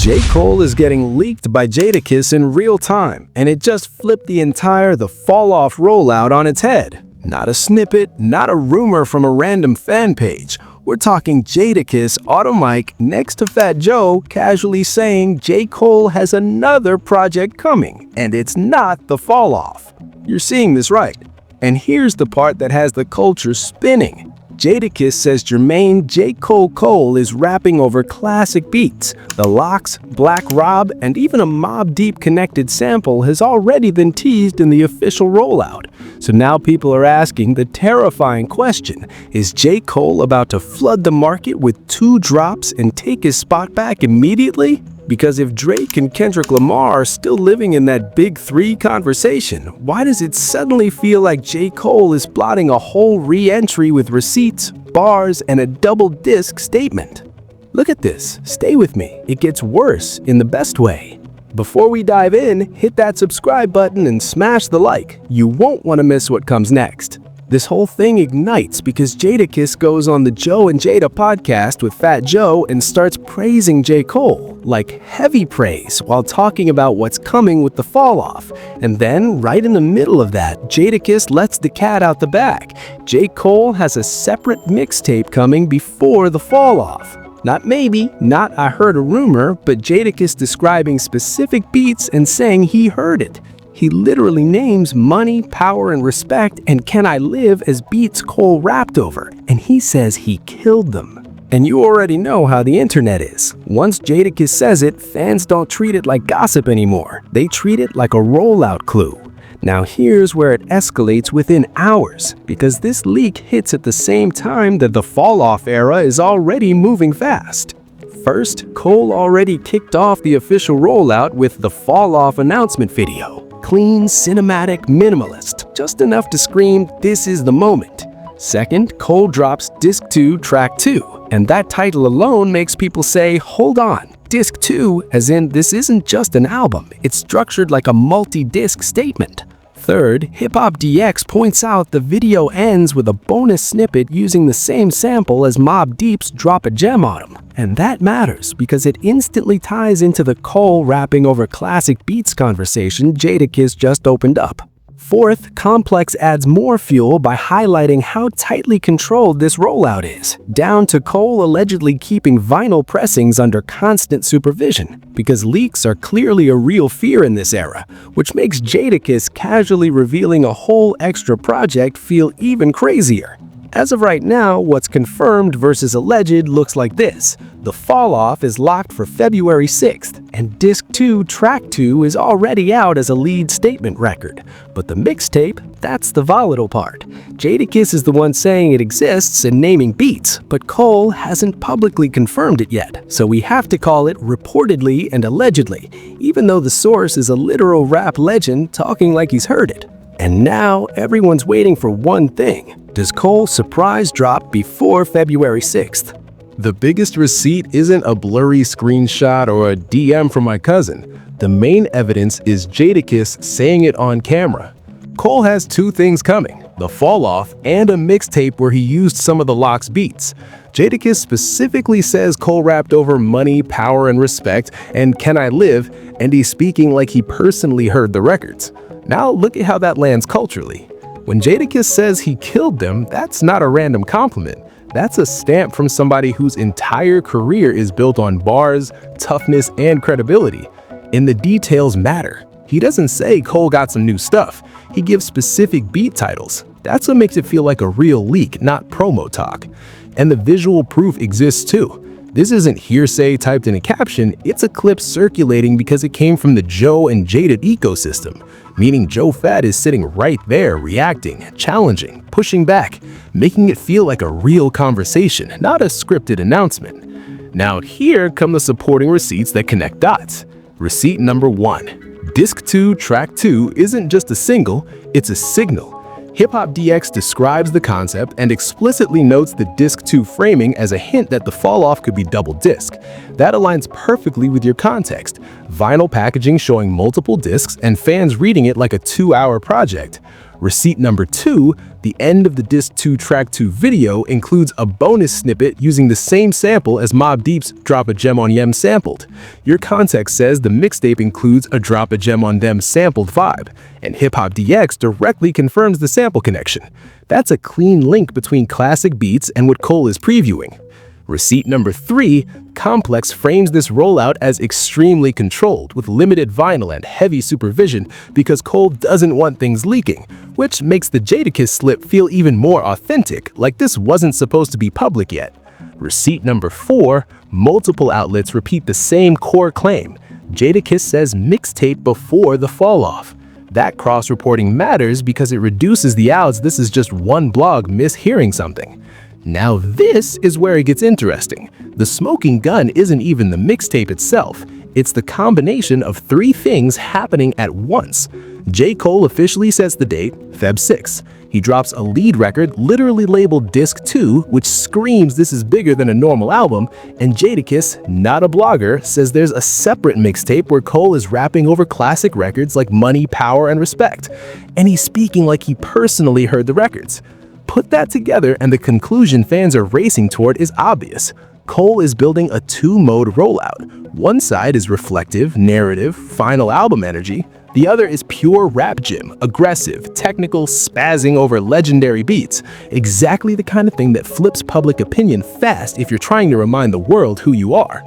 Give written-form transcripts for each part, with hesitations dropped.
J. Cole is getting leaked by Jadakiss in real time, and it just flipped the entire The Fall Off rollout on its head. Not a snippet, not a rumor from a random fan page. We're talking Jadakiss auto mic next to Fat Joe casually saying J. Cole has another project coming, and it's not The Fall Off. You're seeing this right. And here's the part that has the culture spinning. Jadakiss says Jermaine J. Cole is rapping over classic beats. The Locks, Black Rob, and even a Mobb Deep connected sample has already been teased in the official rollout. So now people are asking the terrifying question, is J. Cole about to flood the market with 2 drops and take his spot back immediately? Because if Drake and Kendrick Lamar are still living in that Big 3 conversation, why does it suddenly feel like J. Cole is plotting a whole re-entry with receipts, bars, and a double disc statement? Look at this. Stay with me. It gets worse in the best way. Before we dive in, hit that subscribe button and smash the like. You won't want to miss what comes next. This whole thing ignites because Jadakiss goes on the Joe and Jada podcast with Fat Joe and starts praising J. Cole, like heavy praise, while talking about what's coming with the fall off. And then, right in the middle of that, Jadakiss lets the cat out the bag. J. Cole has a separate mixtape coming before the fall off. Not maybe, not I heard a rumor, but Jadakiss describing specific beats and saying he heard it. He literally names Money, Power, and Respect and Can I Live as beats Cole rapped over, and he says he killed them. And you already know how the internet is. Once Jadakiss says it, fans don't treat it like gossip anymore. They treat it like a rollout clue. Now here's where it escalates within hours, because this leak hits at the same time that the fall-off era is already moving fast. First, Cole already kicked off the official rollout with the fall-off announcement video. Clean, cinematic, minimalist, just enough to scream, "This is the moment." Second, Cole drops Disc 2, Track 2, and that title alone makes people say, hold on, Disc 2, as in this isn't just an album, it's structured like a multi-disc statement. Third, Hip Hop DX points out the video ends with a bonus snippet using the same sample as Mobb Deep's Drop a Gem on him. And that matters because it instantly ties into the Cole rapping over classic beats conversation Jadakiss just opened up. Fourth, Complex adds more fuel by highlighting how tightly controlled this rollout is, down to Cole allegedly keeping vinyl pressings under constant supervision, because leaks are clearly a real fear in this era, which makes Jadakiss casually revealing a whole extra project feel even crazier. As of right now, what's confirmed versus alleged looks like this. The Fall Off is locked for February 6th, and Disc 2, Track 2 is already out as a lead statement record. But the mixtape, that's the volatile part. Jadakiss is the one saying it exists and naming beats, but Cole hasn't publicly confirmed it yet, so we have to call it reportedly and allegedly, even though the source is a literal rap legend talking like he's heard it. And now everyone's waiting for one thing. Does Cole surprise drop before February 6th? The biggest receipt isn't a blurry screenshot or a DM from my cousin. The main evidence is Jadakiss saying it on camera. Cole has 2 things coming, the fall off and a mixtape where he used some of the Locks beats. Jadakiss specifically says Cole rapped over Money, Power, and Respect and Can I Live, and he's speaking like he personally heard the records. Now look at how that lands culturally. When Jadakiss says he killed them, that's not a random compliment. That's a stamp from somebody whose entire career is built on bars, toughness, and credibility. And the details matter. He doesn't say Cole got some new stuff. He gives specific beat titles. That's what makes it feel like a real leak, not promo talk. And the visual proof exists too. This isn't hearsay typed in a caption, it's a clip circulating because it came from the Joe and Jada ecosystem, meaning Joe Fat is sitting right there reacting, challenging, pushing back, making it feel like a real conversation, not a scripted announcement. Now here come the supporting receipts that connect dots. Receipt number 1. Disc 2, Track 2 isn't just a single, it's a signal. Hip Hop DX describes the concept and explicitly notes the Disc 2 framing as a hint that the fall off could be double disc. That aligns perfectly with your context. vinyl packaging showing multiple discs and fans reading it like a 2-hour project. Receipt number 2, the end of the disc 2 track 2 video includes a bonus snippet using the same sample as Mobb Deep's Drop a Gem on Yem sampled. Your context says the mixtape includes a Drop a Gem on Them sampled vibe, and Hip Hop DX directly confirms the sample connection. That's a clean link between classic beats and what Cole is previewing. Receipt number 3, Complex frames this rollout as extremely controlled with limited vinyl and heavy supervision because Cole doesn't want things leaking, which makes the Jadakiss slip feel even more authentic, like this wasn't supposed to be public yet. Receipt number 4, multiple outlets repeat the same core claim. Jadakiss says mixtape before the fall-off. That cross-reporting matters because it reduces the odds this is just one blog mishearing something. Now this is where it gets interesting. The smoking gun isn't even the mixtape itself. It's the combination of 3 things happening at once. J. Cole officially sets the date, Feb 6. He drops a lead record literally labeled Disc 2, which screams this is bigger than a normal album, and Jadakiss, not a blogger, says there's a separate mixtape where Cole is rapping over classic records like Money, Power, and Respect. And he's speaking like he personally heard the records. Put that together and the conclusion fans are racing toward is obvious. Cole is building a 2-mode rollout. One side is reflective, narrative, final album energy. The other is pure rap gym, aggressive, technical, spazzing over legendary beats. Exactly the kind of thing that flips public opinion fast if you're trying to remind the world who you are.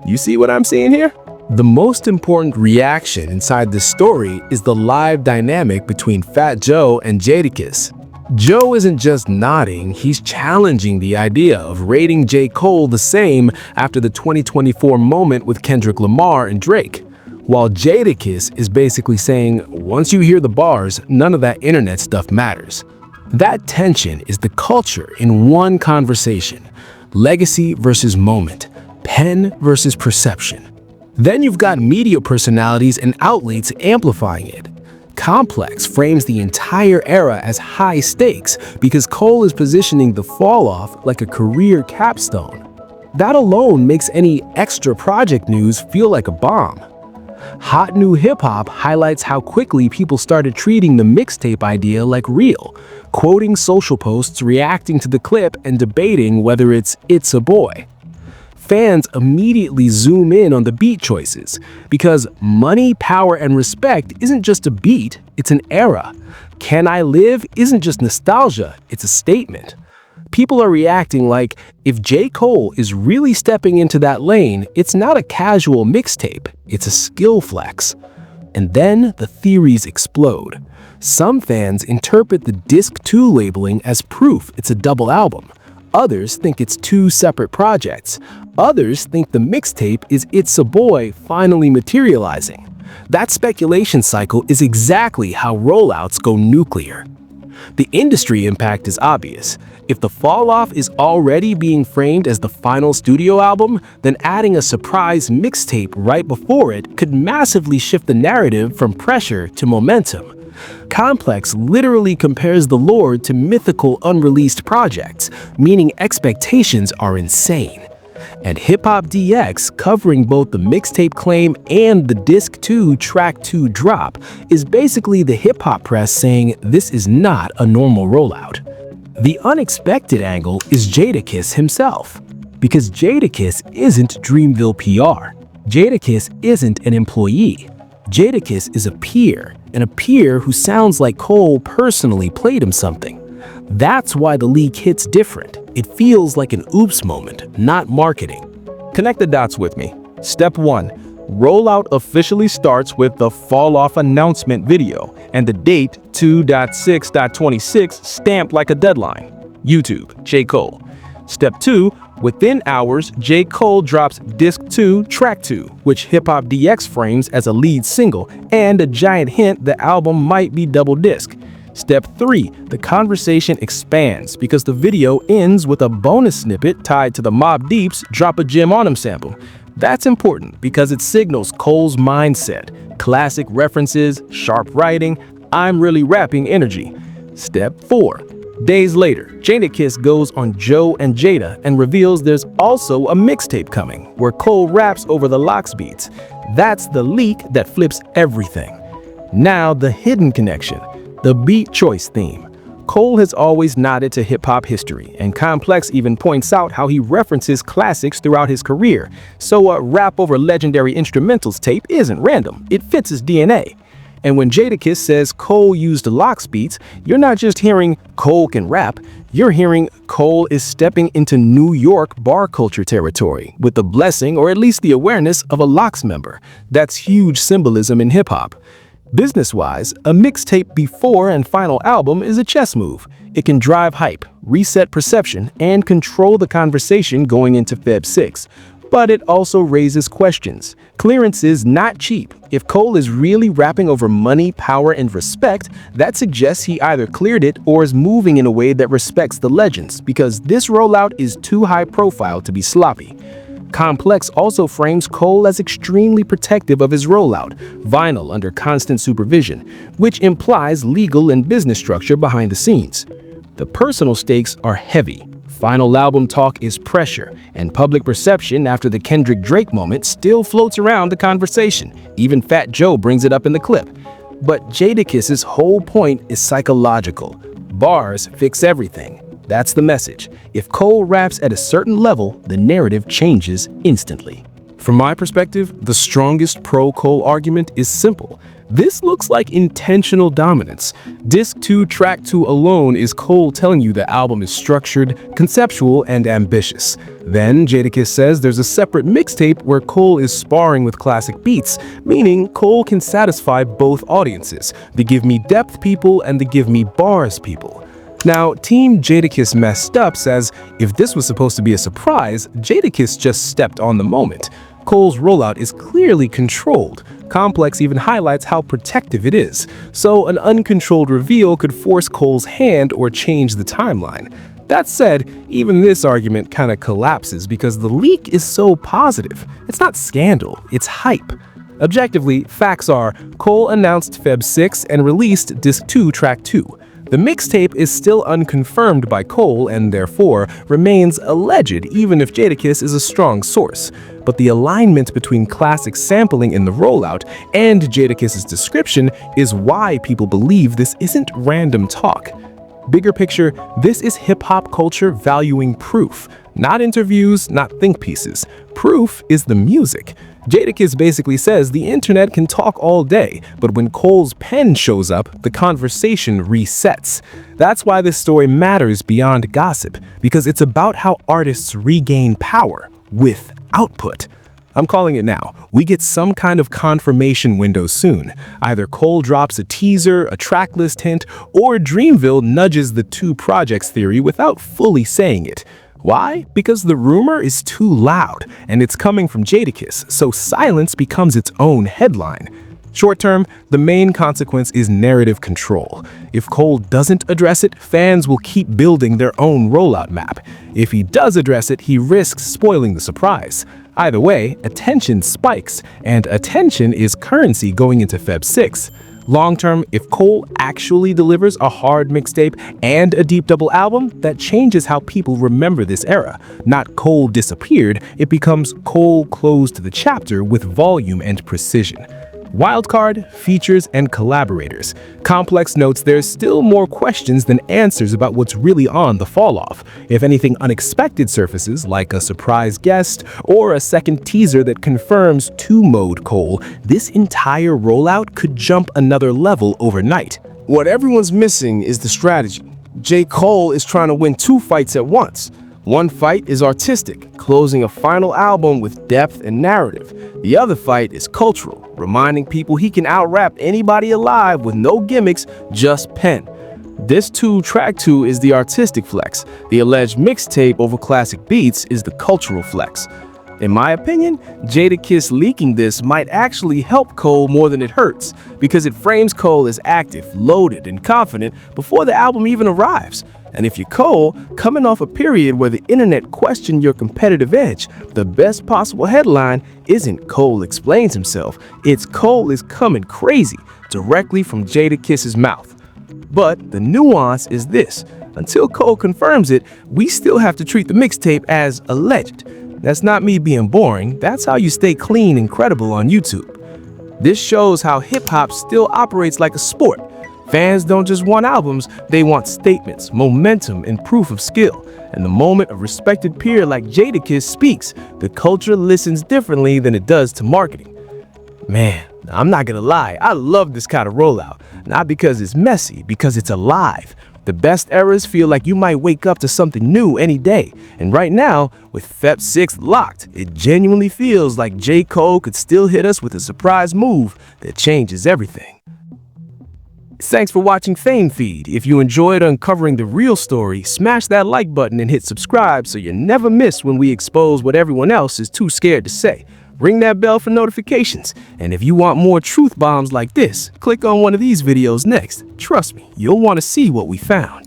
You see what I'm seeing here? The most important reaction inside this story is the live dynamic between Fat Joe and Jadakiss. Joe isn't just nodding, he's challenging the idea of rating J. Cole the same after the 2024 moment with Kendrick Lamar and Drake, while Jadakiss is basically saying, once you hear the bars, none of that internet stuff matters. That tension is the culture in one conversation: legacy versus moment, pen versus perception. Then you've got media personalities and outlets amplifying it. Complex frames the entire era as high stakes because Cole is positioning the fall-off like a career capstone. That alone makes any extra project news feel like a bomb. Hot New Hip Hop highlights how quickly people started treating the mixtape idea like real, quoting social posts, reacting to the clip, and debating whether it's a boy. Fans immediately zoom in on the beat choices because Money, Power, and Respect isn't just a beat, it's an era. Can I Live isn't just nostalgia, it's a statement. People are reacting like, if J. Cole is really stepping into that lane, it's not a casual mixtape, it's a skill flex. And then the theories explode. Some fans interpret the Disc 2 labeling as proof it's a double album. Others think it's 2 separate projects. Others think the mixtape is It's a Boy finally materializing. That speculation cycle is exactly how rollouts go nuclear. The industry impact is obvious. If the fall-off is already being framed as the final studio album, then adding a surprise mixtape right before it could massively shift the narrative from pressure to momentum. Complex literally compares the Lord to mythical unreleased projects, meaning expectations are insane. And Hip Hop DX, covering both the mixtape claim and the Disc 2 Track 2 drop, is basically the hip hop press saying this is not a normal rollout. The unexpected angle is Jadakiss himself, because Jadakiss isn't Dreamville PR. Jadakiss isn't an employee. Jadakiss is a peer, and a peer who sounds like Cole personally played him something. That's why the leak hits different. It feels like an oops moment, not marketing. Connect the dots with me. Step 1. Rollout officially starts with the fall-off announcement video and the date 2.6.26 stamped like a deadline. YouTube, J. Cole. Step 2. Within hours, J. Cole drops Disc 2, Track 2, which Hip Hop DX frames as a lead single and a giant hint the album might be double disc. Step 3. The conversation expands because the video ends with a bonus snippet tied to the Mobb Deep's Drop a Gem on Him sample. That's important because it signals Cole's mindset, classic references, sharp writing, I'm really rapping energy. Step 4. Days later, Jadakiss goes on Joe and Jada and reveals there's also a mixtape coming, where Cole raps over the Lox beats. That's the leak that flips everything. Now the hidden connection, the beat choice theme. Cole has always nodded to hip-hop history, and Complex even points out how he references classics throughout his career, so a rap over legendary instrumentals tape isn't random, it fits his DNA. And when Jadakiss says Cole used Lox beats, you're not just hearing Cole can rap, you're hearing Cole is stepping into New York bar culture territory with the blessing, or at least the awareness, of a Lox member. That's huge symbolism in hip-hop. Business-wise, a mixtape before and final album is a chess move. It can drive hype, reset perception, and control the conversation going into Feb 6. But it also raises questions. Clearance is not cheap. If Cole is really rapping over money, power, and respect, that suggests he either cleared it or is moving in a way that respects the legends, because this rollout is too high profile to be sloppy. Complex also frames Cole as extremely protective of his rollout, vinyl under constant supervision, which implies legal and business structure behind the scenes. The personal stakes are heavy. Final album talk is pressure, and public perception after the Kendrick Drake moment still floats around the conversation. Even Fat Joe brings it up in the clip. But Jadakiss's whole point is psychological. Bars fix everything. That's the message. If Cole raps at a certain level, the narrative changes instantly. From my perspective, the strongest pro-Cole argument is simple. This looks like intentional dominance. Disc 2, track 2 alone is Cole telling you the album is structured, conceptual, and ambitious. Then Jadakiss says there's a separate mixtape where Cole is sparring with classic beats, meaning Cole can satisfy both audiences, the give me depth people and the give me bars people. Now, Team Jadakiss messed up says if this was supposed to be a surprise, Jadakiss just stepped on the moment. Cole's rollout is clearly controlled. Complex even highlights how protective it is, so an uncontrolled reveal could force Cole's hand or change the timeline. That said, even this argument kind of collapses because the leak is so positive. It's not scandal, it's hype. Objectively, facts are, Cole announced Feb 6 and released Disc 2, Track 2. The mixtape is still unconfirmed by Cole and therefore remains alleged even if Jadakiss is a strong source. But the alignment between classic sampling in the rollout and Jadakiss's description is why people believe this isn't random talk. Bigger picture, this is hip-hop culture valuing proof. Not interviews, not think pieces. Proof is the music. Jadakiss basically says the internet can talk all day, but when Cole's pen shows up, the conversation resets. That's why this story matters beyond gossip, because it's about how artists regain power with output. I'm calling it now. We get some kind of confirmation window soon. Either Cole drops a teaser, a tracklist hint, or Dreamville nudges the two projects theory without fully saying it. Why? Because the rumor is too loud, and it's coming from Jadakiss, so silence becomes its own headline. Short term, the main consequence is narrative control. If Cole doesn't address it, fans will keep building their own rollout map. If he does address it, he risks spoiling the surprise. Either way, attention spikes, and attention is currency going into Feb 6. Long-term, if Cole actually delivers a hard mixtape and a deep double album, that changes how people remember this era. Not Cole disappeared, it becomes Cole closed the chapter with volume and precision. Wildcard, features, and collaborators. Complex notes there's still more questions than answers about what's really on the falloff. If anything unexpected surfaces, like a surprise guest or a second teaser that confirms two-mode Cole, this entire rollout could jump another level overnight. What everyone's missing is the strategy. J. Cole is trying to win two fights at once. One fight is artistic, closing a final album with depth and narrative. The other fight is cultural, reminding people he can out-rap anybody alive with no gimmicks, just pen. This 2, Track 2 is the artistic flex. The alleged mixtape over classic beats is the cultural flex. In my opinion, Jadakiss leaking this might actually help Cole more than it hurts, because it frames Cole as active, loaded, and confident before the album even arrives. And if you're Cole, coming off a period where the internet questioned your competitive edge, the best possible headline isn't Cole explains himself, it's Cole is coming crazy, directly from Jadakiss's mouth. But the nuance is this: Until Cole confirms it, we still have to treat the mixtape as alleged. That's not me being boring, that's how you stay clean and credible on YouTube. This shows how hip-hop still operates like a sport. Fans don't just want albums, they want statements, momentum, and proof of skill. And the moment a respected peer like Jadakiss speaks, the culture listens differently than it does to marketing. Man, I'm not gonna lie, I love this kind of rollout. Not because it's messy, because it's alive. The best eras feel like you might wake up to something new any day. And right now, with Feb 6th locked, it genuinely feels like J. Cole could still hit us with a surprise move that changes everything. Thanks for watching Fame Feed. If you enjoyed uncovering the real story, smash that like button and hit subscribe so you never miss when we expose what everyone else is too scared to say. Ring that bell for notifications. And if you want more truth bombs like this, click on one of these videos next. Trust me, you'll want to see what we found.